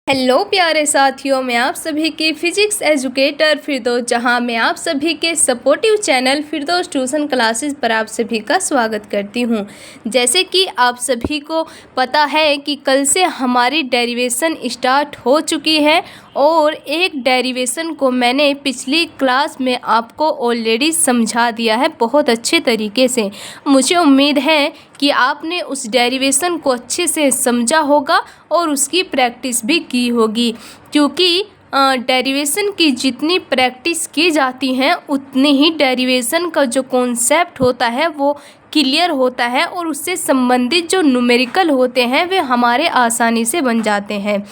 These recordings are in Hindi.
हेलो प्यारे साथियों, मैं आप सभी की फिजिक्स एजुकेटर फिरदौस जहां मैं आप सभी के सपोर्टिव चैनल फिरदौस ट्यूशन क्लासेस पर आप सभी का स्वागत करती हूं। जैसे कि आप सभी को पता है कि कल से हमारी डेरिवेशन स्टार्ट हो चुकी है और एक डेरिवेशन को मैंने पिछली क्लास में आपको ऑलरेडी समझा दिया है बहुत अच्छे तरीके से। मुझे उम्मीद है कि आपने उस डेरिवेशन को अच्छे से समझा होगा और उसकी प्रैक्टिस भी की होगी, क्योंकि डेरिवेशन की जितनी प्रैक्टिस की जाती है उतनी ही डेरिवेशन का जो कॉन्सेप्ट होता है वो क्लियर होता है और उससे संबंधित जो न्यूमेरिकल होते हैं वे हमारे आसानी से बन जाते हैं।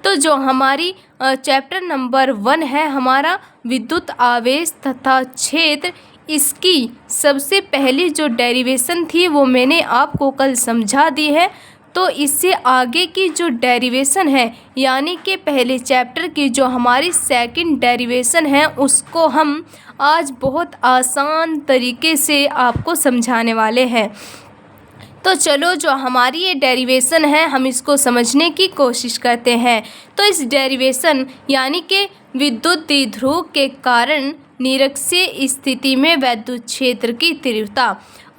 तो जो हमारी चैप्टर नंबर 1 है हमारा विद्युत आवेश तथा क्षेत्र, इसकी सबसे पहली जो डेरिवेशन थी वो मैंने आपको कल समझा दी है। तो इससे आगे की जो डेरिवेशन है यानी कि पहले चैप्टर की जो हमारी सेकंड डेरिवेशन है उसको हम आज बहुत आसान तरीके से आपको समझाने वाले हैं। तो चलो जो हमारी ये डेरिवेशन है हम इसको समझने की कोशिश करते हैं। तो इस डेरिवेशन यानी कि विद्युत द्विध्रुव के कारण निरक्षीय स्थिति में विद्युत क्षेत्र की तीव्रता,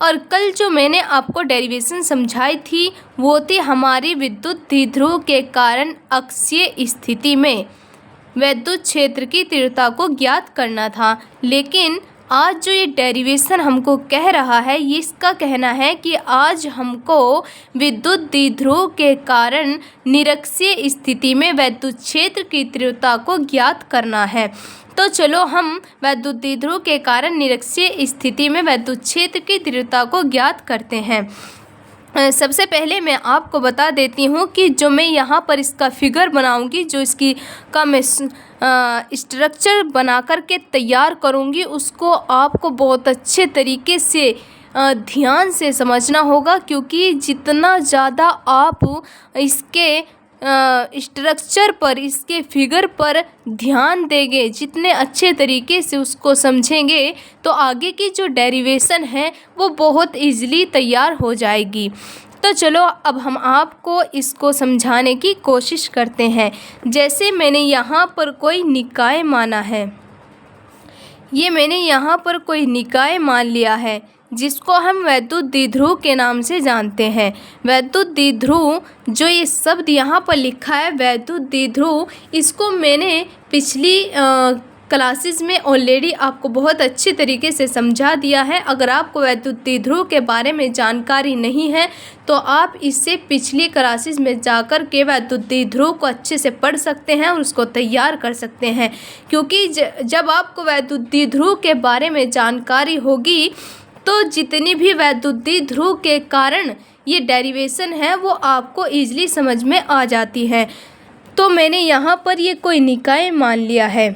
और कल जो मैंने आपको डेरिवेशन समझाई थी वो थी हमारी विद्युत द्विध्रुव के कारण अक्षीय स्थिति में विद्युत क्षेत्र की तीव्रता को ज्ञात करना था। लेकिन आज जो ये डेरिवेशन हमको कह रहा है ये इसका कहना है कि आज हमको विद्युत द्विध्रुव के कारण निरक्षीय स्थिति में विद्युत क्षेत्र की तीव्रता को ज्ञात करना है। तो चलो हम विद्युत द्विध्रुव के कारण निरक्षीय स्थिति में विद्युत क्षेत्र की तीव्रता को ज्ञात करते हैं। सबसे पहले मैं आपको बता देती हूँ कि जो मैं यहाँ पर इसका फिगर बनाऊँगी, जो इसकी का मैं स्ट्रक्चर बना कर के तैयार करूँगी उसको आपको बहुत अच्छे तरीके से ध्यान से समझना होगा, क्योंकि जितना ज़्यादा आप इसके स्ट्रक्चर पर, इसके फिगर पर ध्यान देंगे, जितने अच्छे तरीके से उसको समझेंगे तो आगे की जो डेरिवेशन है वो बहुत इजीली तैयार हो जाएगी। तो चलो अब हम आपको इसको समझाने की कोशिश करते हैं। जैसे मैंने यहाँ पर कोई निकाय माना है, ये मैंने यहाँ पर कोई निकाय मान लिया है जिसको हम विद्युत द्विध्रुव के नाम से जानते हैं। विद्युत द्विध्रुव जो ये शब्द यहाँ पर लिखा है विद्युत द्विध्रुव, इसको मैंने पिछली क्लासेस में ऑलरेडी आपको बहुत अच्छे तरीके से समझा दिया है। अगर आपको विद्युत द्विध्रुव के बारे में जानकारी नहीं है तो आप इससे पिछली क्लासेस में जाकर के विद्युत द्विध्रुव को अच्छे से पढ़ सकते हैं और उसको तैयार कर सकते हैं, क्योंकि जब आपको विद्युत द्विध्रुव के बारे में जानकारी होगी तो जितनी भी विद्युत द्विध्रुव के कारण ये डेरिवेशन है वो आपको ईजिली समझ में आ जाती है। तो मैंने यहाँ पर ये कोई निकाय मान लिया है,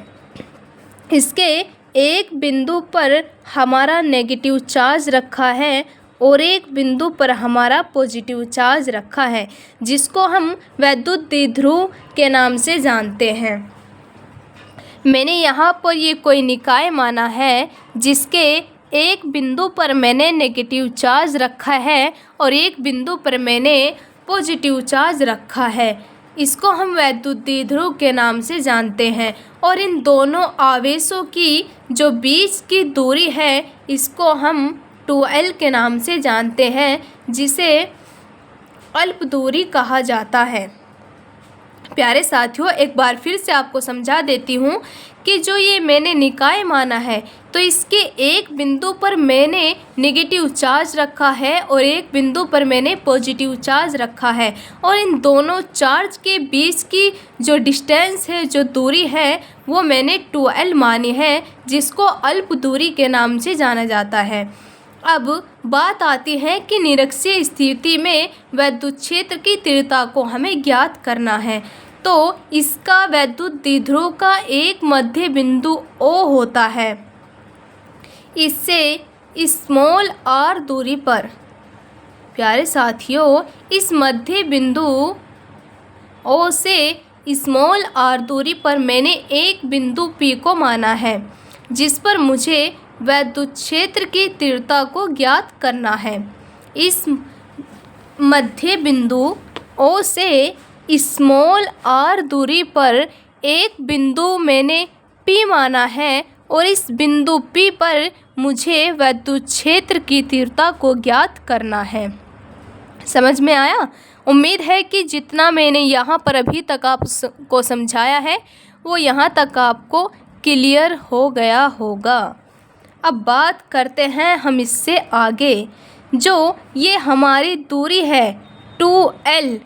इसके एक बिंदु पर हमारा नेगेटिव चार्ज रखा है और एक बिंदु पर हमारा पॉजिटिव चार्ज रखा है, जिसको हम विद्युत द्विध्रुव के नाम से जानते हैं। मैंने यहाँ पर ये कोई निकाय माना है जिसके एक बिंदु पर मैंने नेगेटिव चार्ज रखा है और एक बिंदु पर मैंने पॉजिटिव चार्ज रखा है, इसको हम विद्युत द्विध्रुव के नाम से जानते हैं। और इन दोनों आवेशों की जो बीच की दूरी है इसको हम 2L के नाम से जानते हैं, जिसे अल्प दूरी कहा जाता है। प्यारे साथियों, एक बार फिर से आपको समझा देती हूँ कि जो ये मैंने निकाय माना है तो इसके एक बिंदु पर मैंने नेगेटिव चार्ज रखा है और एक बिंदु पर मैंने पॉजिटिव चार्ज रखा है, और इन दोनों चार्ज के बीच की जो डिस्टेंस है, जो दूरी है वो मैंने 2L मानी है, जिसको अल्प दूरी के नाम से जाना जाता है। अब बात आती है कि निरक्षीय स्थिति में विद्युत क्षेत्र की तीव्रता को हमें ज्ञात करना है। तो इसका विद्युत द्विध्रुव का एक मध्य बिंदु O होता है, इससे स्मॉल r दूरी पर। प्यारे साथियों, इस मध्य बिंदु O से स्मॉल r दूरी पर मैंने एक बिंदु P को माना है, जिस पर मुझे विद्युत क्षेत्र की तीव्रता को ज्ञात करना है। इस मध्य बिंदु O से स्मॉल r दूरी पर एक बिंदु मैंने P माना है और इस बिंदु P पर मुझे विद्युत क्षेत्र की तीव्रता को ज्ञात करना है। समझ में आया? उम्मीद है कि जितना मैंने यहाँ पर अभी तक आपको समझाया है वो यहाँ तक आपको क्लियर हो गया होगा। अब बात करते हैं हम इससे आगे। जो ये हमारी दूरी है 2L,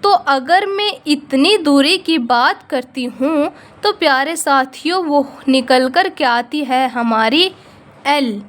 तो अगर मैं इतनी दूरी की बात करती हूँ तो प्यारे साथियों वो निकल कर क्या आती है हमारी L।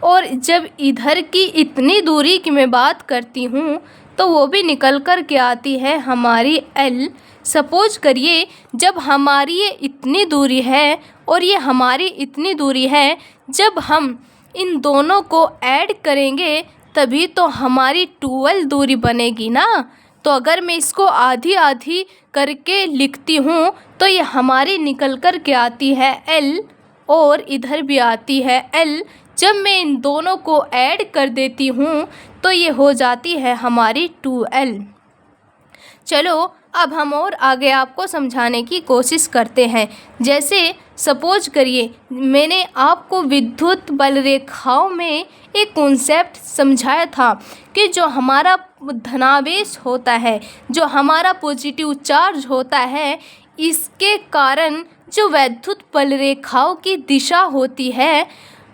और जब इधर की इतनी दूरी की मैं बात करती हूँ तो वो भी निकल कर के आती है हमारी L। सपोज करिए जब हमारी ये इतनी दूरी है और ये हमारी इतनी दूरी है, जब हम इन दोनों को ऐड करेंगे तभी तो हमारी 2L दूरी बनेगी ना। तो अगर मैं इसको आधी आधी करके लिखती हूँ तो ये हमारी निकल कर के आती है L और इधर भी आती है L। जब मैं इन दोनों को ऐड कर देती हूँ तो ये हो जाती है हमारी 2L। चलो अब हम और आगे आपको समझाने की कोशिश करते हैं। जैसे सपोज करिए मैंने आपको विद्युत बल रेखाओं में एक कॉन्सेप्ट समझाया था कि जो हमारा धनावेश होता है, जो हमारा पॉजिटिव चार्ज होता है, इसके कारण जो विद्युत बल रेखाओं की दिशा होती है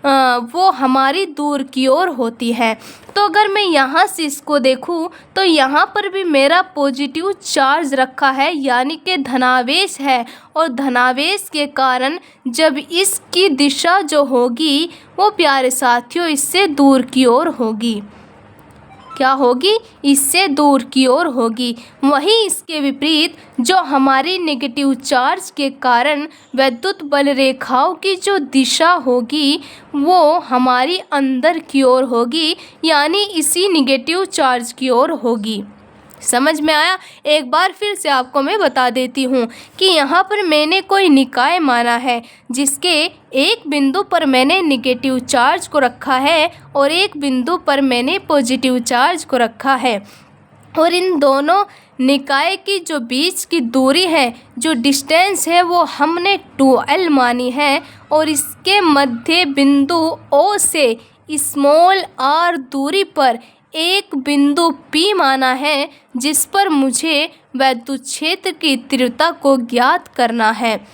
वो हमारी दूर की ओर होती है। तो अगर मैं यहाँ से इसको देखूँ तो यहाँ पर भी मेरा पॉजिटिव चार्ज रखा है, यानी कि धनावेश है, और धनावेश के कारण जब इसकी दिशा जो होगी वो प्यारे साथियों इससे दूर की ओर होगी। क्या होगी? इससे दूर की ओर होगी। वहीं इसके विपरीत जो हमारी नेगेटिव चार्ज के कारण विद्युत बल रेखाओं की जो दिशा होगी वो हमारी अंदर की ओर होगी, यानी इसी नेगेटिव चार्ज की ओर होगी। समझ में आया? एक बार फिर से आपको मैं बता देती हूँ कि यहाँ पर मैंने कोई निकाय माना है जिसके एक बिंदु पर मैंने नेगेटिव चार्ज को रखा है और एक बिंदु पर मैंने पॉजिटिव चार्ज को रखा है, और इन दोनों निकाय की जो बीच की दूरी है, जो डिस्टेंस है, वो हमने 2L मानी है, और इसके मध्य बिंदु O से स्मॉल r दूरी पर एक बिंदु P माना है जिस पर मुझे विद्युत क्षेत्र की तीव्रता को ज्ञात करना है।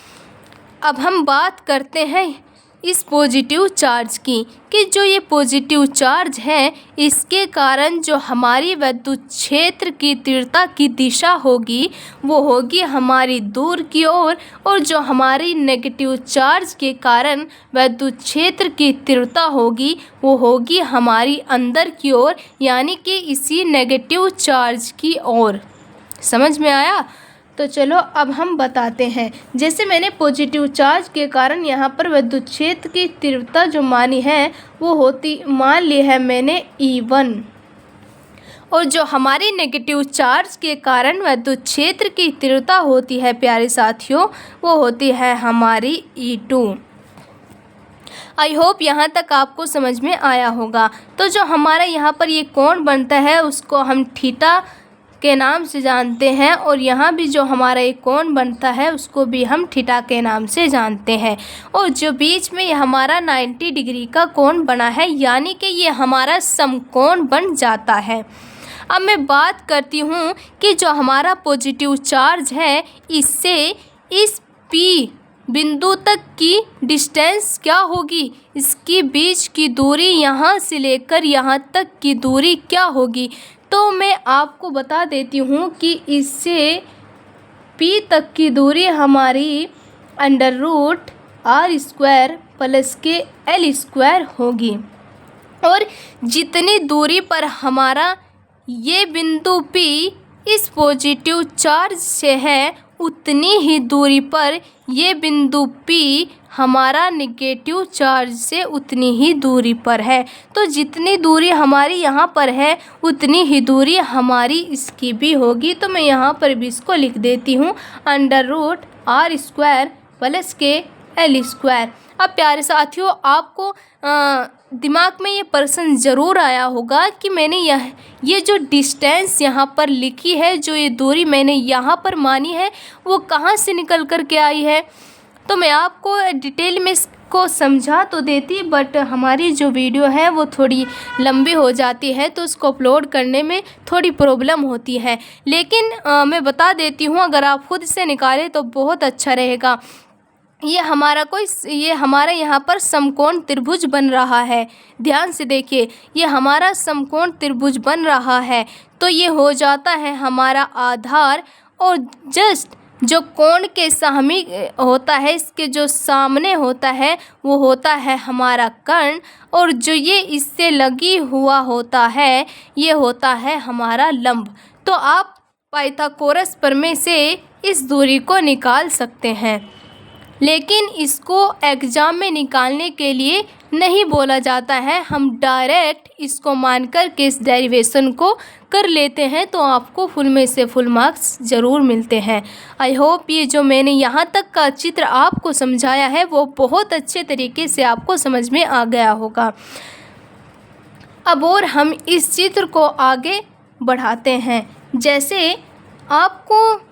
अब हम बात करते हैं इस पॉजिटिव चार्ज की कि जो ये पॉजिटिव चार्ज है इसके कारण जो हमारी विद्युत क्षेत्र की तीव्रता की दिशा होगी वो होगी हमारी दूर की ओर, और जो हमारी नेगेटिव चार्ज के कारण विद्युत क्षेत्र की तीव्रता होगी वो होगी हमारी अंदर की ओर, यानी कि इसी नेगेटिव चार्ज की ओर। समझ में आया? तो चलो अब हम बताते हैं। जैसे मैंने पॉजिटिव चार्ज के कारण यहाँ पर विद्युत क्षेत्र की तीव्रता जो मानी है वो मान ली है मैंने E1, और जो हमारी नेगेटिव चार्ज के कारण विद्युत क्षेत्र की तीव्रता होती है प्यारे साथियों वो होती है हमारी E2। आई होप यहाँ तक आपको समझ में आया होगा। तो जो हमारा यहाँ पर ये कोण बनता है उसको हम थीटा के नाम से जानते हैं, और यहाँ भी जो हमारा एक कोण बनता है उसको भी हम थीटा के नाम से जानते हैं, और जो बीच में ये हमारा 90 डिग्री का कोण बना है यानी कि ये हमारा समकोण बन जाता है। अब मैं बात करती हूँ कि जो हमारा पॉजिटिव चार्ज है इससे इस P बिंदु तक की डिस्टेंस क्या होगी, इसकी बीच की दूरी यहाँ से लेकर यहाँ तक की दूरी क्या होगी। तो मैं आपको बता देती हूँ कि इससे P तक की दूरी हमारी √r² प्लस के L² होगी, और जितनी दूरी पर हमारा ये बिंदु P इस पॉजिटिव चार्ज से है उतनी ही दूरी पर ये बिंदु P हमारा नेगेटिव चार्ज से उतनी ही दूरी पर है। तो जितनी दूरी हमारी यहाँ पर है उतनी ही दूरी हमारी इसकी भी होगी। तो मैं यहाँ पर भी इसको लिख देती हूँ √r² प्लस के L²। अब प्यारे साथियों आपको दिमाग में ये प्रश्न ज़रूर आया होगा कि मैंने ये जो डिस्टेंस यहाँ पर लिखी है, जो ये दूरी मैंने यहाँ पर मानी है, वो कहाँ से निकल कर के आई है। तो मैं आपको डिटेल में इसको समझा तो देती, बट हमारी जो वीडियो है वो थोड़ी लंबी हो जाती है, तो उसको अपलोड करने में थोड़ी प्रॉब्लम होती है। लेकिन मैं बता देती हूँ, अगर आप खुद से निकालें तो बहुत अच्छा रहेगा। ये हमारा यहाँ पर समकोण त्रिभुज बन रहा है। ध्यान से देखिए, ये हमारा समकोण त्रिभुज बन रहा है। तो ये हो जाता है हमारा आधार, और जस्ट जो कोण के सामने होता है, इसके जो सामने होता है वो होता है हमारा कर्ण, और जो ये इससे लगी हुआ होता है ये होता है हमारा लंब। तो आप पाइथागोरस प्रमेय से इस दूरी को निकाल सकते हैं, लेकिन इसको एग्ज़ाम में निकालने के लिए नहीं बोला जाता है। हम डायरेक्ट इसको मानकर के इस डेरिवेशन को कर लेते हैं, तो आपको फुल में से फुल मार्क्स ज़रूर मिलते हैं। आई होप ये जो मैंने यहाँ तक का चित्र आपको समझाया है वो बहुत अच्छे तरीके से आपको समझ में आ गया होगा। अब और हम इस चित्र को आगे बढ़ाते हैं। जैसे आपको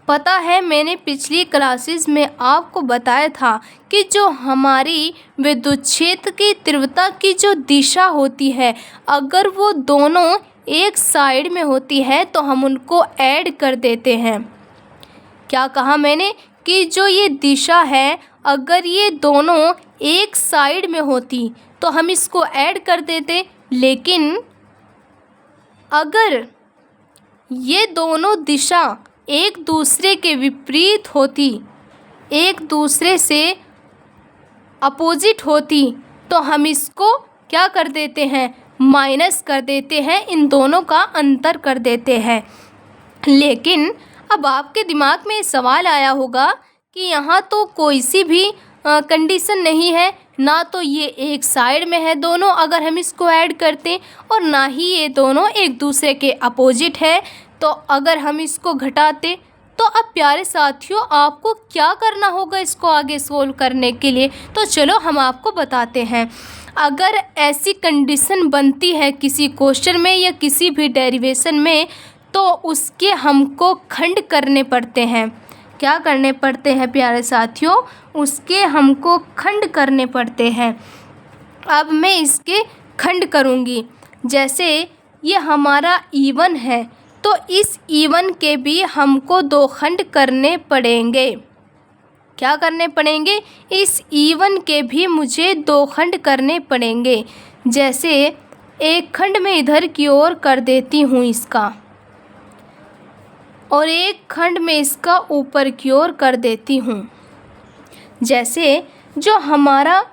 पता है, मैंने पिछली क्लासेस में आपको बताया था कि जो हमारी विद्युत क्षेत्र की तीव्रता की जो दिशा होती है, अगर वो दोनों एक साइड में होती है तो हम उनको ऐड कर देते हैं। क्या कहा मैंने कि जो ये दिशा है, अगर ये दोनों एक साइड में होती तो हम इसको ऐड कर देते, लेकिन अगर ये दोनों दिशा एक दूसरे के विपरीत होती, एक दूसरे से अपोजिट होती, तो हम इसको क्या कर देते हैं, माइनस कर देते हैं, इन दोनों का अंतर कर देते हैं। लेकिन अब आपके दिमाग में सवाल आया होगा कि यहाँ तो कोई सी भी कंडीशन नहीं है, ना तो ये एक साइड में है दोनों अगर हम इसको ऐड करते, और ना ही ये दोनों एक दूसरे के अपोजिट है तो अगर हम इसको घटाते। तो अब प्यारे साथियों, आपको क्या करना होगा इसको आगे सोल्व करने के लिए, तो चलो हम आपको बताते हैं। अगर ऐसी कंडीशन बनती है किसी क्वेश्चन में या किसी भी डेरिवेशन में, तो उसके हमको खंड करने पड़ते हैं। क्या करने पड़ते हैं प्यारे साथियों, उसके हमको खंड करने पड़ते हैं। अब मैं इसके खंड करूँगी। जैसे ये हमारा E1 है, तो इस E1 के भी हमको दो खंड करने पड़ेंगे। क्या करने पड़ेंगे, इस E1 के भी मुझे दो खंड करने पड़ेंगे। जैसे एक खंड में इधर की ओर कर देती हूँ इसका, और एक खंड में इसका ऊपर की ओर कर देती हूँ। जैसे जो हमारा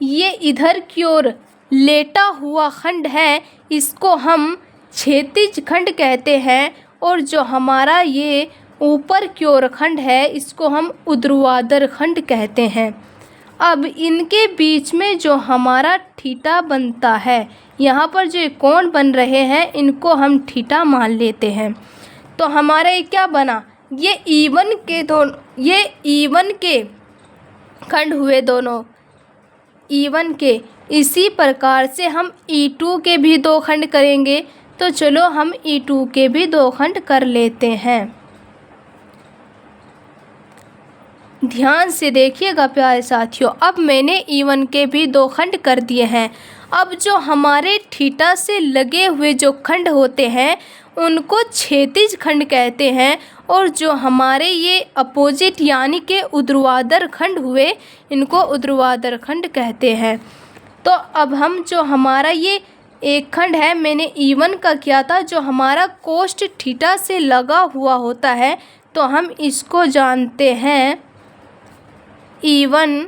ये इधर की ओर लेटा हुआ खंड है, इसको हम क्षैतिज खंड कहते हैं, और जो हमारा ये ऊपर की ओर खंड है इसको हम ऊर्ध्वाधर खंड कहते हैं। अब इनके बीच में जो हमारा थीटा बनता है, यहाँ पर जो कोण बन रहे हैं इनको हम थीटा मान लेते हैं। तो हमारा ये क्या बना, ये E1 के खंड हुए दोनों E1 के। इसी प्रकार से हम E2 के भी दो खंड करेंगे। तो चलो हम E2 के भी दो खंड कर लेते हैं। ध्यान से देखिएगा प्यारे साथियों, अब मैंने E1 के भी दो खंड कर दिए हैं। अब जो हमारे थीटा से लगे हुए जो खंड होते हैं उनको क्षैतिज खंड कहते हैं, और जो हमारे ये अपोजिट यानी कि ऊर्ध्वाधर खंड हुए इनको ऊर्ध्वाधर खंड कहते हैं। तो अब हम जो हमारा ये एक खंड है, मैंने E1 का किया था, जो हमारा कोष्ठ थीटा से लगा हुआ होता है, तो हम इसको जानते हैं E1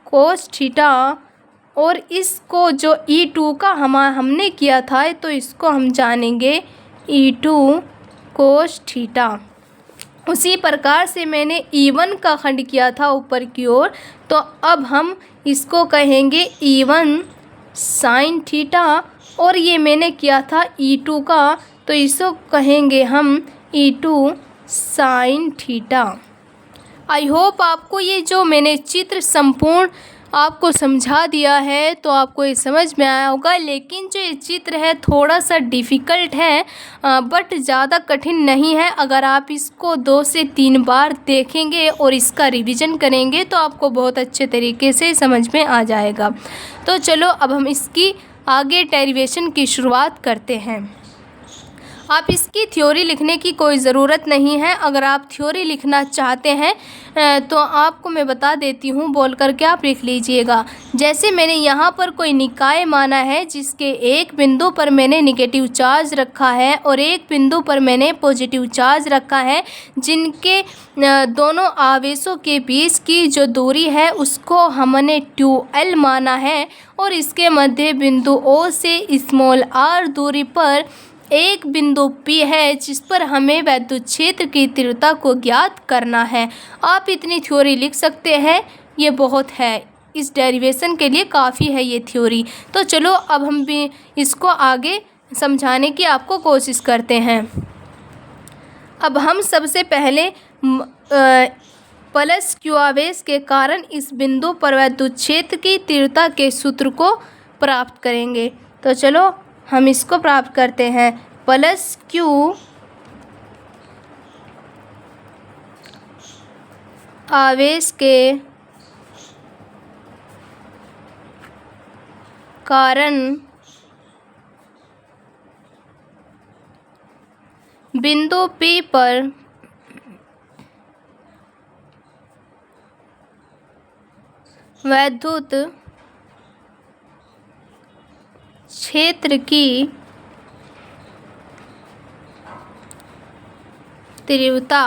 कोस थीटा, और इसको जो E2 का हमने किया था तो इसको हम जानेंगे E2 कोस थीटा। उसी प्रकार से मैंने E1 का खंड किया था ऊपर की ओर, तो अब हम इसको कहेंगे E1 साइन थीटा, और ये मैंने किया था E2 का, तो इसको कहेंगे हम E2 sine theta. I hope आपको ये जो मैंने चित्र संपूर्ण आपको समझा दिया है तो आपको ये समझ में आया होगा। लेकिन जो ये चित्र है थोड़ा सा डिफ़िकल्ट है, बट ज़्यादा कठिन नहीं है। अगर आप इसको 2 से 3 बार देखेंगे और इसका रिवीजन करेंगे तो आपको बहुत अच्छे तरीके से समझ में आ जाएगा। तो चलो अब हम इसकी आगे डेरिवेशन की शुरुआत करते हैं। आप इसकी थ्योरी लिखने की कोई ज़रूरत नहीं है। अगर आप थ्योरी लिखना चाहते हैं तो आपको मैं बता देती हूँ, बोल करके आप लिख लीजिएगा। जैसे मैंने यहाँ पर कोई निकाय माना है जिसके एक बिंदु पर मैंने नेगेटिव चार्ज रखा है और एक बिंदु पर मैंने पॉजिटिव चार्ज रखा है, जिनके दोनों आवेशों के बीच की जो दूरी है उसको हमने 2L माना है। और इसके मध्य बिंदु O से स्मॉल r दूरी पर एक बिंदु P है जिस पर हमें वैद्युत क्षेत्र की तीव्रता को ज्ञात करना है। आप इतनी थ्योरी लिख सकते हैं, ये बहुत है, इस डेरिवेशन के लिए काफ़ी है ये थ्योरी। तो चलो अब हम भी इसको आगे समझाने की आपको कोशिश करते हैं। अब हम सबसे पहले प्लस Q आवेश के कारण इस बिंदु पर वैद्युत क्षेत्र की तीव्रता के सूत्र को प्राप्त करेंगे। तो चलो हम इसको प्राप्त करते हैं। प्लस Q आवेश के कारण बिंदु P पर वैद्युत क्षेत्र की तीव्रता,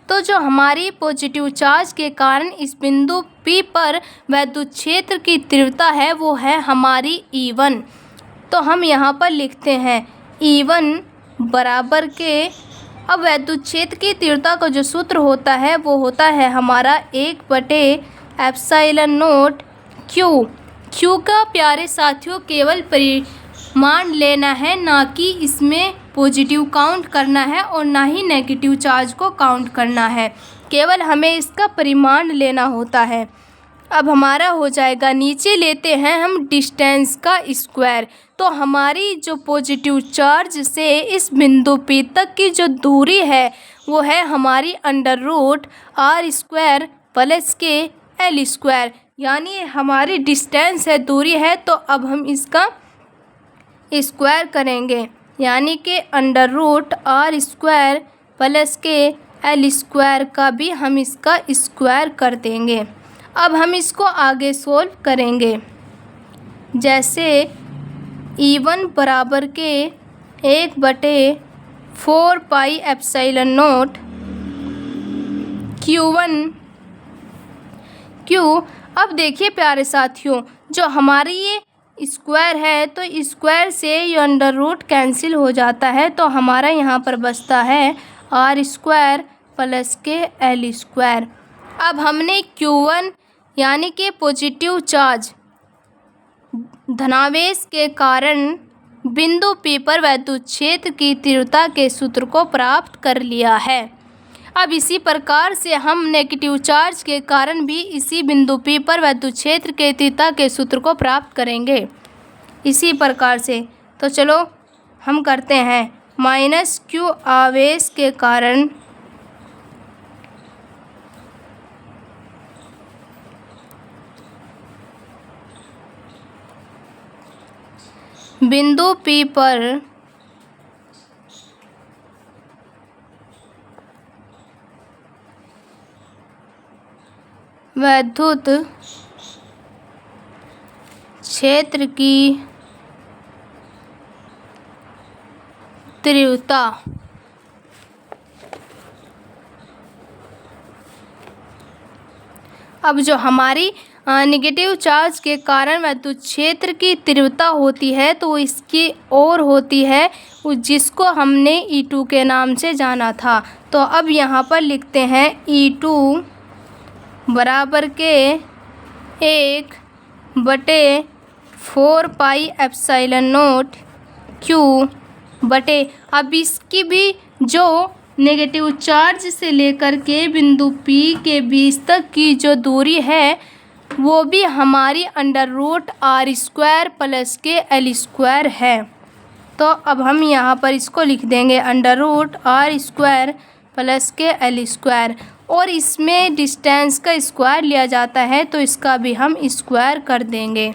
तो जो हमारी पॉजिटिव चार्ज के कारण इस बिंदु P पर वैद्युत क्षेत्र की तीव्रता है वो है हमारी E1। तो हम यहाँ पर लिखते हैं E1 बराबर के, अब वैद्युत क्षेत्र की तीव्रता का जो सूत्र होता है वो होता है हमारा 1/ε0 Q का प्यारे साथियों केवल परिमाण लेना है, ना कि इसमें पॉजिटिव काउंट करना है और ना ही नेगेटिव चार्ज को काउंट करना है, केवल हमें इसका परिमाण लेना होता है। अब हमारा हो जाएगा, नीचे लेते हैं हम डिस्टेंस का स्क्वायर। तो हमारी जो पॉजिटिव चार्ज से इस बिंदु P तक की जो दूरी है वो है हमारी √r² प्लस के L², यानी हमारी डिस्टेंस है, दूरी है। तो अब हम इसका स्क्वायर करेंगे, यानी कि √r² प्लस के L² का भी हम इसका स्क्वायर कर देंगे। अब हम इसको आगे सोल्व करेंगे। जैसे E1 बराबर के 1/4πε0 Q1 अब देखिए प्यारे साथियों, जो हमारी ये स्क्वायर है तो स्क्वायर से ये √ कैंसिल हो जाता है, तो हमारा यहाँ पर बचता है r² प्लस के L²। अब हमने Q1 यानी कि पॉजिटिव चार्ज धनावेश के कारण बिंदु P पर वैद्युत क्षेत्र की तीव्रता के सूत्र को प्राप्त कर लिया है। अब इसी प्रकार से हम नेगेटिव चार्ज के कारण भी इसी बिंदु P पर वैद्युत क्षेत्र के तीव्रता के सूत्र को प्राप्त करेंगे इसी प्रकार से। तो चलो हम करते हैं, -Q आवेश के कारण बिंदु P पर वैद्युत क्षेत्र की तीव्रता अब जो हमारी नेगेटिव चार्ज के कारण वैद्युत क्षेत्र की तीव्रता होती है तो इसकी ओर होती है, जिसको हमने E2 के नाम से जाना था। तो अब यहाँ पर लिखते हैं E2 बराबर के 1/4πε0 Q बटे, अब इसकी भी जो नेगेटिव चार्ज से लेकर के बिंदु P के बीच तक की जो दूरी है वो भी हमारी √r² प्लस के l² है। तो अब हम यहाँ पर इसको लिख देंगे √r² प्लस के l², और इसमें डिस्टेंस का स्क्वायर लिया जाता है तो इसका भी हम स्क्वायर कर देंगे।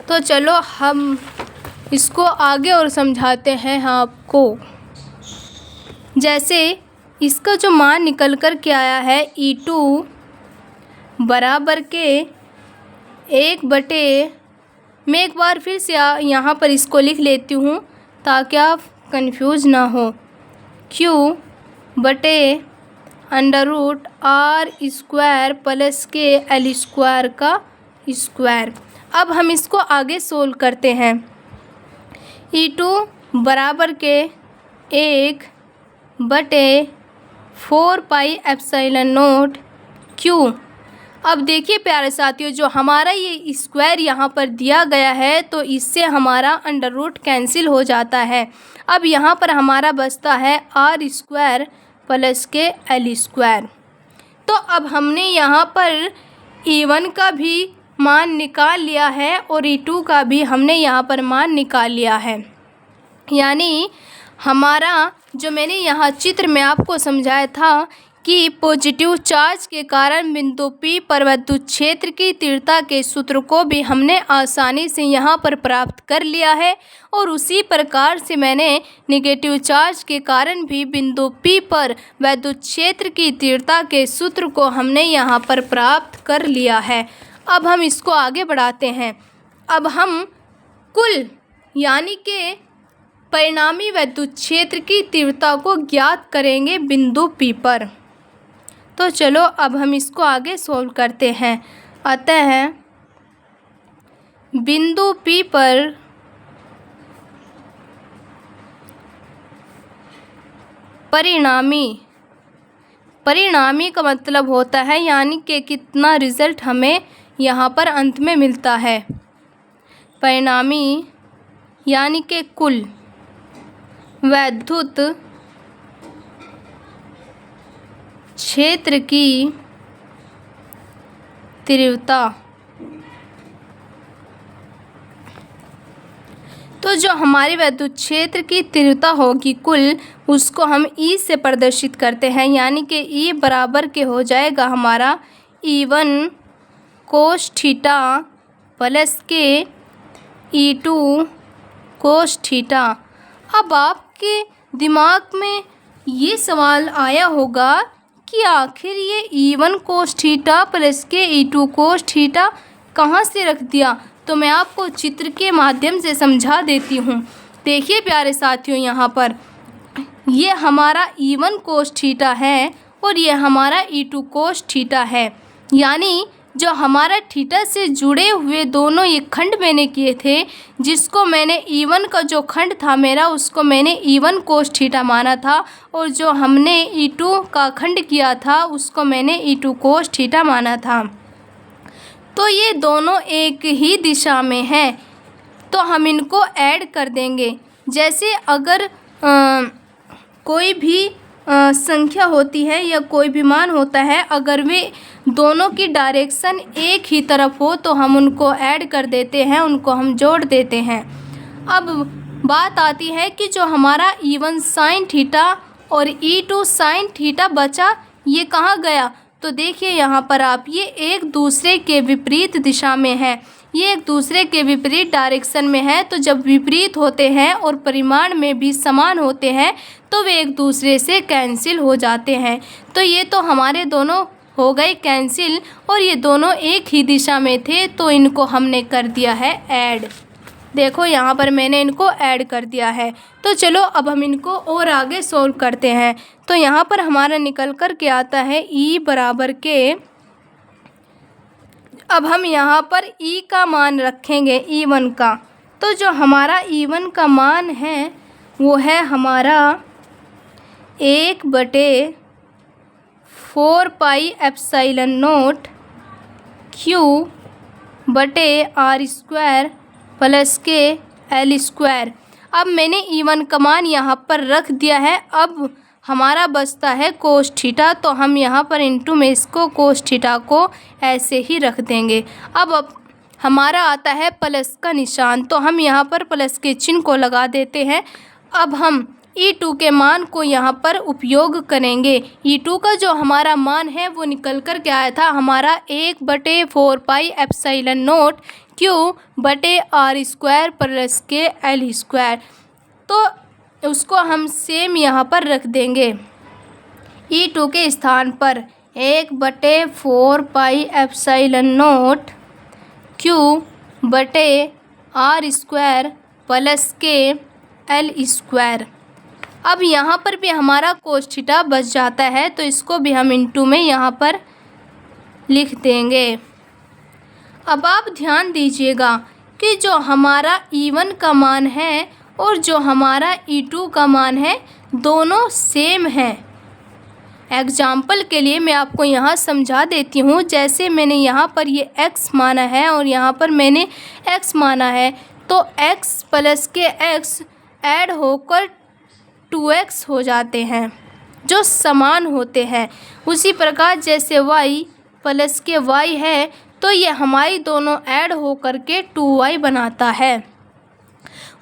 तो चलो हम इसको आगे और समझाते हैं आपको। जैसे इसका जो मान निकल कर के आया है E2 बराबर के 1/, मैं एक बार फिर से यहाँ पर इसको लिख लेती हूँ ताकि आप कंफ्यूज ना हो, Q/√r² प्लस के l² का स्क्वायर। अब हम इसको आगे सोल्व करते हैं। E2 बराबर के 1/4πε0 Q। अब देखिए प्यारे साथियों, जो हमारा ये स्क्वायर यहाँ पर दिया गया है तो इससे हमारा अंडर कैंसिल हो जाता है। अब यहाँ पर हमारा बचता है r² प्लस के l²। तो अब हमने यहाँ पर E1 का भी मान निकाल लिया है और E2 का भी हमने यहाँ पर मान निकाल लिया है। यानी हमारा जो मैंने यहाँ चित्र में आपको समझाया था कि पॉजिटिव चार्ज के कारण बिंदु P पर विद्युत क्षेत्र की तीव्रता के सूत्र को भी हमने आसानी से यहाँ पर प्राप्त कर लिया है, और उसी प्रकार से मैंने नेगेटिव चार्ज के कारण भी बिंदु P पर विद्युत क्षेत्र की तीव्रता के सूत्र को हमने यहाँ पर प्राप्त कर लिया है। अब हम इसको आगे बढ़ाते हैं। अब हम कुल यानी कि परिणामी विद्युत क्षेत्र की तीव्रता को ज्ञात करेंगे बिंदु P पर। तो चलो अब हम इसको आगे सॉल्व करते हैं। अतः बिंदु P पर परिणामी का मतलब होता है यानी कि कितना रिज़ल्ट हमें यहाँ पर अंत में मिलता है। परिणामी यानी कि कुल विद्युत क्षेत्र की तीव्रता। तो जो हमारी विद्युत क्षेत्र की तीव्रता होगी कुल, उसको हम E से प्रदर्शित करते हैं, यानी कि E बराबर के हो जाएगा हमारा E1 cos थीटा प्लस के E2 cos थीटा। अब आपके दिमाग में ये सवाल आया होगा कि आखिर ये E1 cos थीटा प्लस के E2 cos थीटा कहाँ से रख दिया। तो मैं आपको चित्र के माध्यम से समझा देती हूँ। देखिए प्यारे साथियों, यहाँ पर ये हमारा E1 cos थीटा है और ये हमारा E2 cos थीटा है। यानी जो हमारा थीटा से जुड़े हुए दोनों ये खंड मैंने किए थे, जिसको मैंने E1 का जो खंड था मेरा उसको मैंने E1 cos थीटा माना था, और जो हमने E2 का खंड किया था उसको मैंने E2 cos थीटा माना था। तो ये दोनों एक ही दिशा में हैं, तो हम इनको ऐड कर देंगे। जैसे अगर कोई भी संख्या होती है या कोई भी मान होता है, अगर वे दोनों की डायरेक्शन एक ही तरफ हो तो हम उनको ऐड कर देते हैं, उनको हम जोड़ देते हैं। अब बात आती है कि जो हमारा E1 sin थीटा और E2 sin थीटा बचा, ये कहाँ गया। तो देखिए यहाँ पर आप, ये एक दूसरे के विपरीत दिशा में है, ये एक दूसरे के विपरीत डायरेक्शन में है। तो जब विपरीत होते हैं और परिमाण में भी समान होते हैं तो वे एक दूसरे से कैंसिल हो जाते हैं। तो ये तो हमारे दोनों हो गए कैंसिल, और ये दोनों एक ही दिशा में थे तो इनको हमने कर दिया है ऐड। देखो यहाँ पर मैंने इनको ऐड कर दिया है। तो चलो अब हम इनको और आगे सोल्व करते हैं। तो यहाँ पर हमारा निकल कर के आता है E बराबर के, अब हम यहाँ पर E का मान रखेंगे E1 का। तो जो हमारा E1 का मान है वो है हमारा 1/4πε0 Q/r² प्लस के l²। अब मैंने E1 का मान यहाँ पर रख दिया है। अब हमारा बचता है कोस थीटा, तो हम यहाँ पर इनटू में इसको कोस थीटा को ऐसे ही रख देंगे। अब हमारा आता है प्लस का निशान, तो हम यहाँ पर प्लस के चिन्ह को लगा देते हैं। अब हम E2 के मान को यहाँ पर उपयोग करेंगे। E2 का जो हमारा मान है वो निकल कर के आया था हमारा 1/4 pi epsilon not Q/r² plus के L²। तो उसको हम सेम यहाँ पर रख देंगे। E2 के स्थान पर 1/4 pi epsilon not Q/r² plus के L²। अब यहाँ पर भी हमारा कोस थीटा बच जाता है, तो इसको भी हम इनटू में यहाँ पर लिख देंगे। अब आप ध्यान दीजिएगा कि जो हमारा E1 का मान है और जो हमारा E2 का मान है दोनों सेम हैं। एग्जाम्पल के लिए मैं आपको यहाँ समझा देती हूँ। जैसे मैंने यहाँ पर ये x माना है और यहाँ पर मैंने x माना है, तो x प्लस के x ऐड होकर 2x हो जाते हैं जो समान होते हैं। उसी प्रकार जैसे y प्लस के y है, तो ये हमारी दोनों ऐड होकर के 2y बनाता है।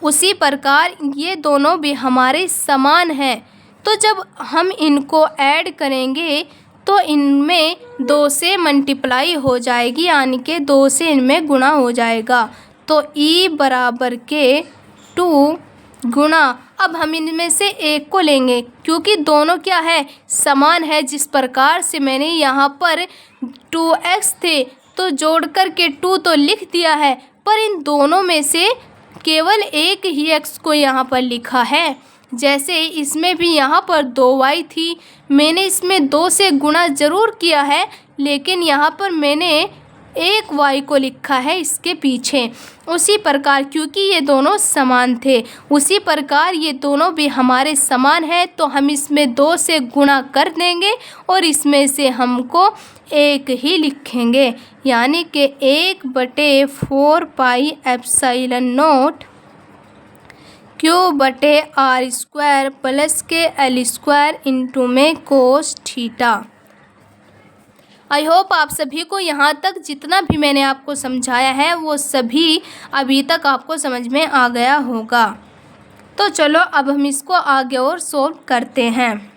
उसी प्रकार ये दोनों भी हमारे समान हैं, तो जब हम इनको ऐड करेंगे तो इनमें 2 से मल्टीप्लाई हो जाएगी, यानी कि 2 से इनमें गुणा हो जाएगा। तो e बराबर के 2 गुणा, अब हम इनमें से एक को लेंगे क्योंकि दोनों क्या है, समान है। जिस प्रकार से मैंने यहाँ पर 2x थे तो जोड़ कर के 2 तो लिख दिया है, पर इन दोनों में से केवल एक ही x को यहाँ पर लिखा है। जैसे इसमें भी यहाँ पर 2y थी, मैंने इसमें 2 से गुणा ज़रूर किया है, लेकिन यहाँ पर मैंने एक y को लिखा है इसके पीछे। उसी प्रकार क्योंकि ये दोनों समान थे, उसी प्रकार ये दोनों भी हमारे समान हैं, तो हम इसमें 2 से गुणा कर देंगे और इसमें से हमको एक ही लिखेंगे, यानी कि 1/4 pi epsilon not Q/r² plus के L² इंटू में कोस थीटा। आई होप आप सभी को यहाँ तक जितना भी मैंने आपको समझाया है वो सभी अभी तक आपको समझ में आ गया होगा। तो चलो अब हम इसको आगे और सॉल्व करते हैं।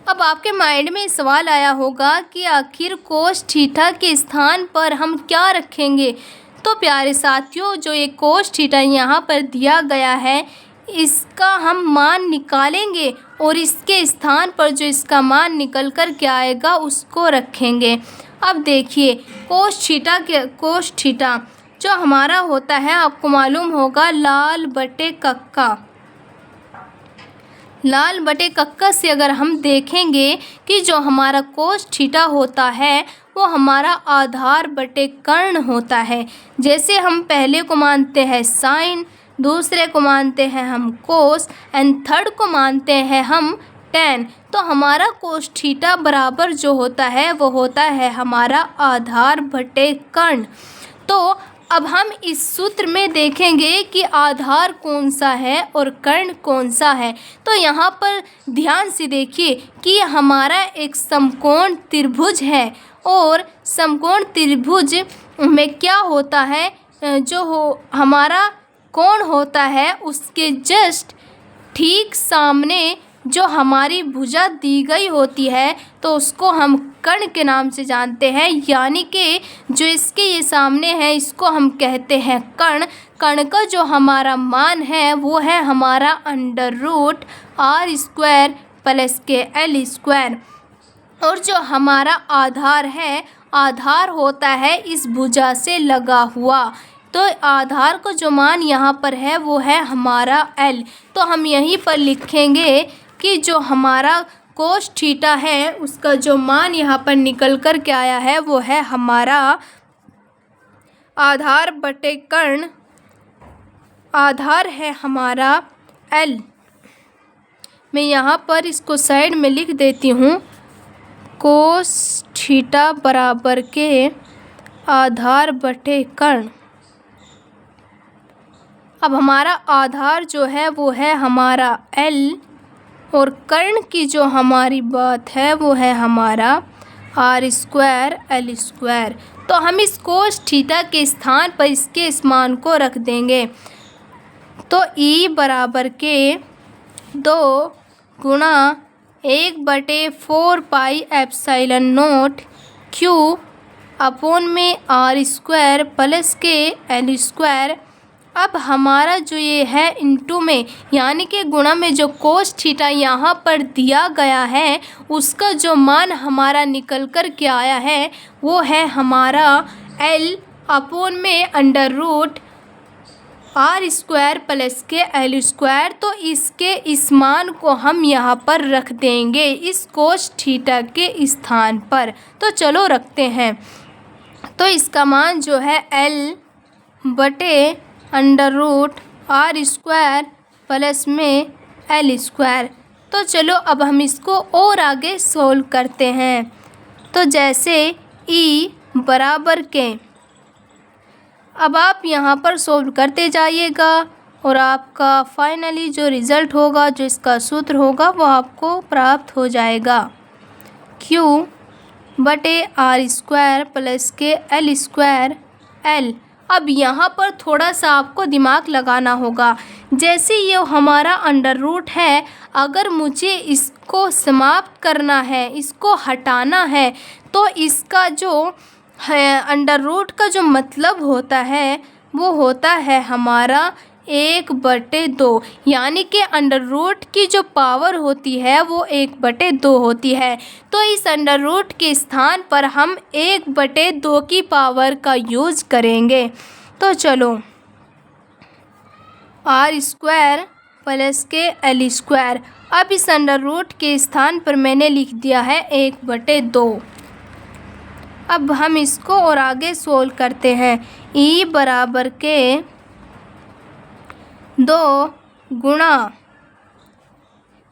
अब आपके माइंड में सवाल आया होगा कि आखिर कोस थीटा के स्थान पर हम क्या रखेंगे। तो प्यारे साथियों, जो ये कोस थीटा यहाँ पर दिया गया है इसका हम मान निकालेंगे और इसके स्थान पर जो इसका मान निकल कर के आएगा उसको रखेंगे। अब देखिए कोस थीटा जो हमारा होता है आपको मालूम होगा लाल बटे कक्का से अगर हम देखेंगे कि जो हमारा कोस थीटा होता है वो हमारा आधार बटे कर्ण होता है। जैसे हम पहले को मानते हैं साइन, दूसरे को मानते हैं हम कोस एंड थर्ड को मानते हैं हम टेन, तो हमारा कोस थीटा बराबर जो होता है वो होता है हमारा आधार बटे कर्ण। तो अब हम इस सूत्र में देखेंगे कि आधार कौन सा है और कर्ण कौन सा है। तो यहाँ पर ध्यान से देखिए कि हमारा एक समकोण त्रिभुज है और समकोण त्रिभुज में क्या होता है, हमारा कोण होता है उसके जस्ट ठीक सामने जो हमारी भुजा दी गई होती है तो उसको हम कर्ण के नाम से जानते हैं, यानी कि जो इसके ये सामने है इसको हम कहते हैं कर्ण। कर्ण का जो हमारा मान है वो है हमारा √r² प्लस के L²। और जो हमारा आधार है, आधार होता है इस भुजा से लगा हुआ, तो आधार को जो मान यहाँ पर है वो है हमारा L। तो हम यहीं पर लिखेंगे कि जो हमारा कोस थीटा है उसका जो मान यहाँ पर निकल कर के आया है वो है हमारा आधार बटे कर्ण, आधार है हमारा L। मैं यहाँ पर इसको साइड में लिख देती हूँ, कोस थीटा बराबर के आधार बटे कर्ण। अब हमारा आधार जो है वो है हमारा L और कर्ण की जो हमारी बात है वो है हमारा आर स्क्वायर एल स्क्वायर। तो हम इस कोस थीटा के स्थान पर इसके इस मान को रख देंगे। तो ई बराबर के 2 गुणा 1/4 pi epsilon not Q upon में आर स्क्वायर प्लस के एल स्क्वायर। अब हमारा जो ये है इनटू में यानी कि गुणा में जो कोस थीटा यहाँ पर दिया गया है उसका जो मान हमारा निकल कर के आया है वो है हमारा एल अपॉन में under root R square plus के एल स्क्वायर। तो इसके इस मान को हम यहाँ पर रख देंगे इस कोस थीटा के स्थान पर। तो चलो रखते हैं। तो इसका मान जो है एल बटे under root R square plus में एल स्क्वायर। तो चलो अब हम इसको और आगे सोल्व करते हैं। तो जैसे ई बराबर के, अब आप यहाँ पर सोल्व करते जाइएगा और आपका फाइनली जो रिज़ल्ट होगा, जो इसका सूत्र होगा वो आपको प्राप्त हो जाएगा। क्यू बटे आर स्क्वायर प्लस के एल स्क्वायर एल। अब यहाँ पर थोड़ा सा आपको दिमाग लगाना होगा। जैसे ये हमारा अंडर रूट है, अगर मुझे इसको समाप्त करना है, इसको हटाना है, तो इसका जो है अंडर रूट का जो मतलब होता है वो होता है हमारा 1/2, यानी कि अंडर रूट की जो पावर होती है वो 1/2 होती है। तो इस अंडर रूट के स्थान पर हम 1/2 की पावर का यूज करेंगे। तो चलो आर स्क्वायर प्लस के एल स्क्वायर। अब इस अंडर रूट के स्थान पर मैंने लिख दिया है 1/2। अब हम इसको और आगे सोल्व करते हैं। ई बराबर के 2 गुणा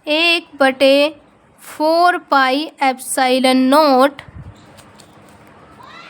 1/4 पाई एप्सिलॉन नॉट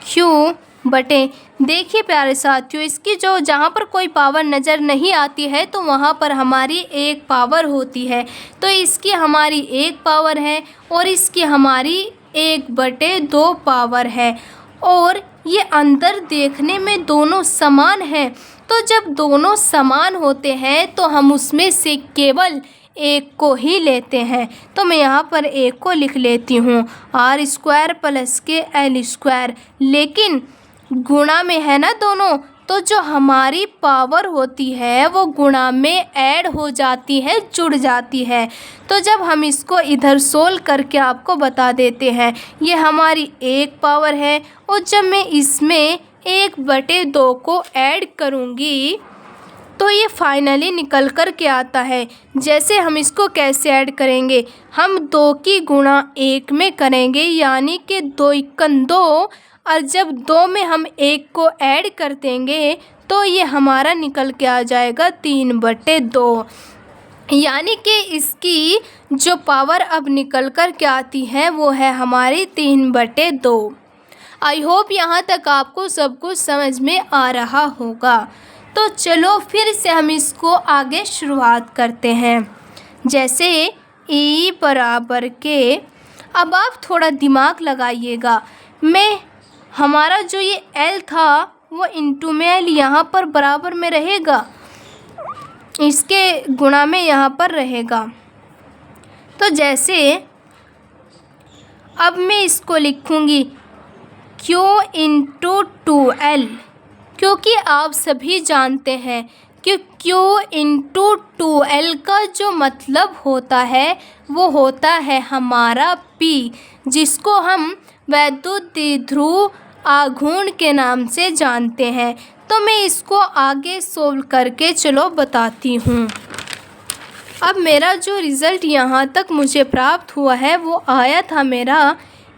क्यू बटे, देखिए प्यारे साथियों, इसकी जो जहाँ पर कोई पावर नज़र नहीं आती है तो वहाँ पर हमारी एक पावर होती है। तो इसकी हमारी एक पावर है और इसकी हमारी 1/2 पावर है। और ये अंदर देखने में दोनों समान हैं। तो जब दोनों समान होते हैं तो हम उसमें से केवल एक को ही लेते हैं। तो मैं यहाँ पर एक को लिख लेती हूँ आर स्क्वायर प्लस के एल स्क्वायर। लेकिन गुणा में है ना दोनों, तो जो हमारी पावर होती है वो गुणा में ऐड हो जाती है, जुड़ जाती है। तो जब हम इसको इधर सोल्व करके आपको बता देते हैं, ये हमारी एक पावर है और जब मैं इसमें 1/2 को ऐड करूँगी तो ये फाइनली निकल कर के आता है। जैसे हम इसको कैसे ऐड करेंगे, हम 2 की गुणा 1 में करेंगे, यानी कि 2 × 2, और जब 2 में हम 1 को ऐड कर देंगे तो ये हमारा निकल के आ जाएगा 3/2, यानी कि इसकी जो पावर अब निकल कर के आती है वो है हमारी 3/2। आई होप यहाँ तक आपको सब कुछ समझ में आ रहा होगा। तो चलो फिर से हम इसको आगे शुरुआत करते हैं। जैसे ई बराबर के, अब आप थोड़ा दिमाग लगाइएगा, मैं हमारा जो ये एल था वो इनटू में एल यहाँ पर बराबर में रहेगा, इसके गुणा में यहाँ पर रहेगा। तो जैसे अब मैं इसको लिखूँगी Q × 2L, क्योंकि आप सभी जानते हैं कि Q × 2L का जो मतलब होता है वो होता है हमारा P, जिसको हम वैद्युत द्विध्रुव आघूर्ण के नाम से जानते हैं। तो मैं इसको आगे सोल्व करके चलो बताती हूँ। अब मेरा जो रिज़ल्ट यहाँ तक मुझे प्राप्त हुआ है वो आया था मेरा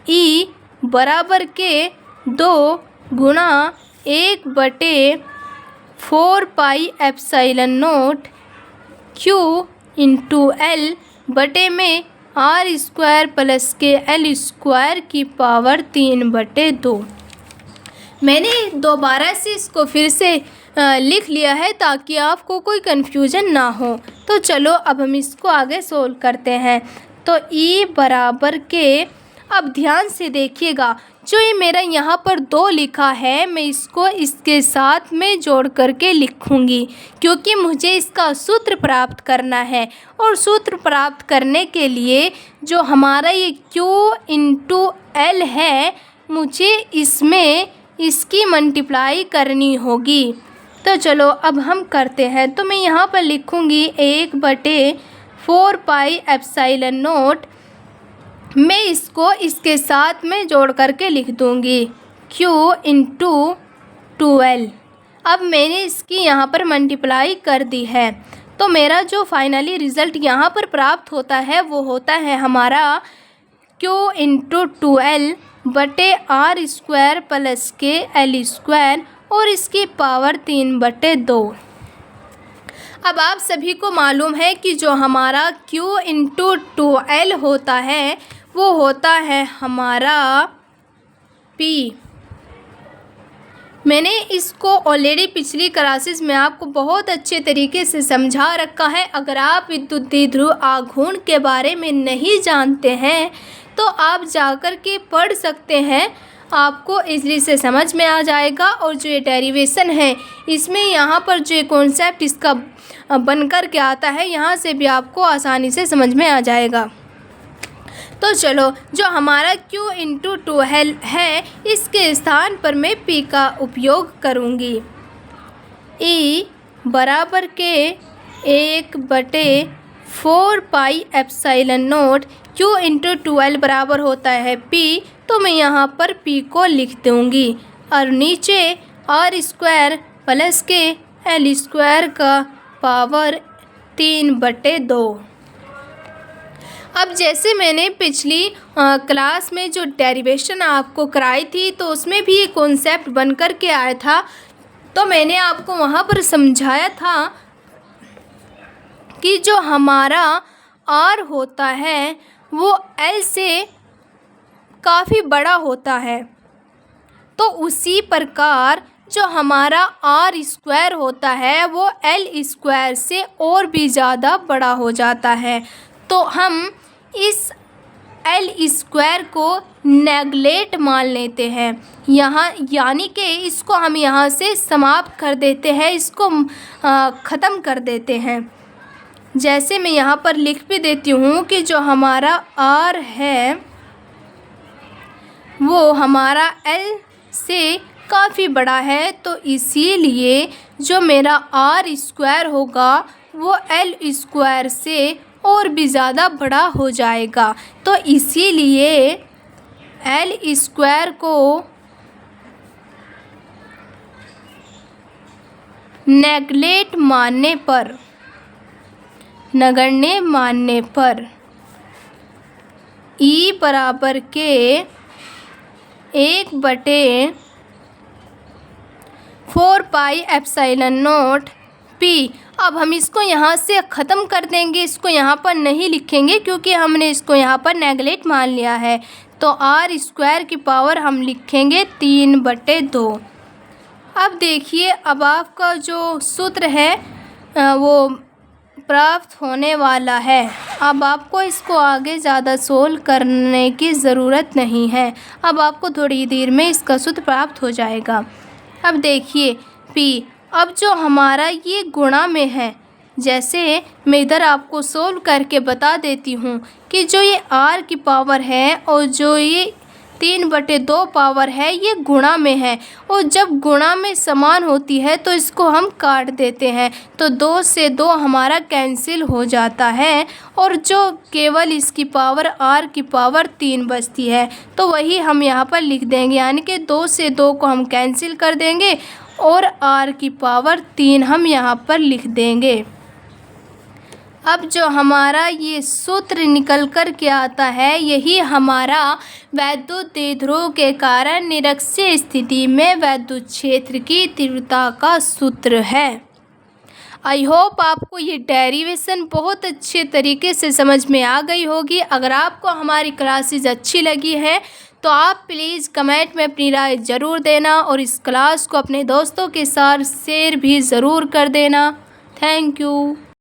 E बराबर के 2 गुणा 1/4 pi epsilon not Q into L बटे में आर स्क्वायर प्लस के एल स्क्वायर की पावर 3/2। मैंने दोबारा से इसको फिर से लिख लिया है ताकि आपको कोई कन्फ्यूजन ना हो। तो चलो अब हम इसको आगे सोल्व करते हैं। तो ई बराबर के, अब ध्यान से देखिएगा, जो ये मेरा यहाँ पर 2 लिखा है मैं इसको इसके साथ में जोड़ करके लिखूँगी क्योंकि मुझे इसका सूत्र प्राप्त करना है। और सूत्र प्राप्त करने के लिए जो हमारा ये Q इंटू L है, मुझे इसमें इसकी मल्टीप्लाई करनी होगी। तो चलो अब हम करते हैं। तो मैं यहाँ पर लिखूँगी 1/4 पाई एप्सिलॉन नॉट, मैं इसको इसके साथ में जोड़ करके लिख दूँगी Q इंटू 2L। अब मैंने इसकी यहाँ पर मल्टीप्लाई कर दी है। तो मेरा जो फाइनली रिज़ल्ट यहाँ पर प्राप्त होता है वो होता है हमारा Q इंटू 2L बटे R स्क्वायर प्लस के L स्क्वायर और इसकी पावर 3/2। अब आप सभी को मालूम है कि जो हमारा Q इंटू 2L होता है वो होता है हमारा P। मैंने इसको ऑलरेडी पिछली क्लासेस में आपको बहुत अच्छे तरीके से समझा रखा है। अगर आप विद्युत द्विध्रुव आघूर्ण के बारे में नहीं जानते हैं तो आप जाकर के पढ़ सकते हैं, आपको इजली से समझ में आ जाएगा। और जो ये डेरिवेशन है इसमें यहाँ पर जो कॉन्सेप्ट इसका बनकर के आता है यहाँ से भी आपको आसानी से समझ में आ जाएगा। तो चलो, जो हमारा Q इंटू 2L है इसके स्थान पर मैं P का उपयोग करूँगी। E बराबर के 1/4 pi epsilon not, Q into 2L बराबर होता है P, तो मैं यहाँ पर P को लिख दूँगी और नीचे R स्क्वायर प्लस के L स्क्वायर का पावर 3/2। अब जैसे मैंने पिछली क्लास में जो डेरिवेशन आपको कराई थी तो उसमें भी ये कॉन्सेप्ट बनकर के आया था। तो मैंने आपको वहाँ पर समझाया था कि जो हमारा R होता है वो L से काफ़ी बड़ा होता है। तो उसी प्रकार जो हमारा R स्क्वायर होता है वो L स्क्वायर से और भी ज़्यादा बड़ा हो जाता है। तो हम इस L स्क्वायर को नेगलेक्ट मान लेते हैं यहाँ, यानी कि इसको हम यहाँ से समाप्त कर देते हैं, इसको ख़त्म कर देते हैं। जैसे मैं यहाँ पर लिख भी देती हूँ कि जो हमारा R है वो हमारा L से काफ़ी बड़ा है, तो इसीलिए जो मेरा R स्क्वायर होगा वो L स्क्वायर से और भी ज़्यादा बड़ा हो जाएगा। तो इसीलिए L स्क्वायर को नेगलेक्ट मानने पर, नगण्य मानने पर E बराबर के 1/4 पाई एप्सिलॉन नॉट P। अब हम इसको यहाँ से ख़त्म कर देंगे, इसको यहाँ पर नहीं लिखेंगे क्योंकि हमने इसको यहाँ पर नेगलेक्ट मान लिया है। तो R स्क्वायर की पावर हम लिखेंगे 3/2। अब देखिए, अब आपका जो सूत्र है वो प्राप्त होने वाला है। अब आपको इसको आगे ज़्यादा सोल्व करने की ज़रूरत नहीं है, अब आपको थोड़ी देर में इसका सूत्र प्राप्त हो जाएगा। अब देखिए P, अब जो हमारा ये गुणा में है, जैसे मैं इधर आपको सोल्व करके बता देती हूँ कि जो ये R की पावर है और जो ये 3/2 पावर है ये गुणा में है, और जब गुणा में समान होती है तो इसको हम काट देते हैं, तो 2 से 2 हमारा कैंसिल हो जाता है और जो केवल इसकी पावर R की पावर 3 बचती है। तो वही हम यहाँ पर लिख देंगे, यानी कि 2 से 2 को हम कैंसिल कर देंगे और R की पावर 3 हम यहाँ पर लिख देंगे। अब जो हमारा ये सूत्र निकल कर के आता है यही हमारा वैद्युत द्विध्रुव के कारण निरक्षीय स्थिति में वैद्युत क्षेत्र की तीव्रता का सूत्र है। आई होप आपको ये डेरिवेशन बहुत अच्छे तरीके से समझ में आ गई होगी। अगर आपको हमारी क्लासेस अच्छी लगी है तो आप प्लीज़ कमेंट में अपनी राय ज़रूर देना और इस क्लास को अपने दोस्तों के साथ शेयर भी ज़रूर कर देना। Thank you.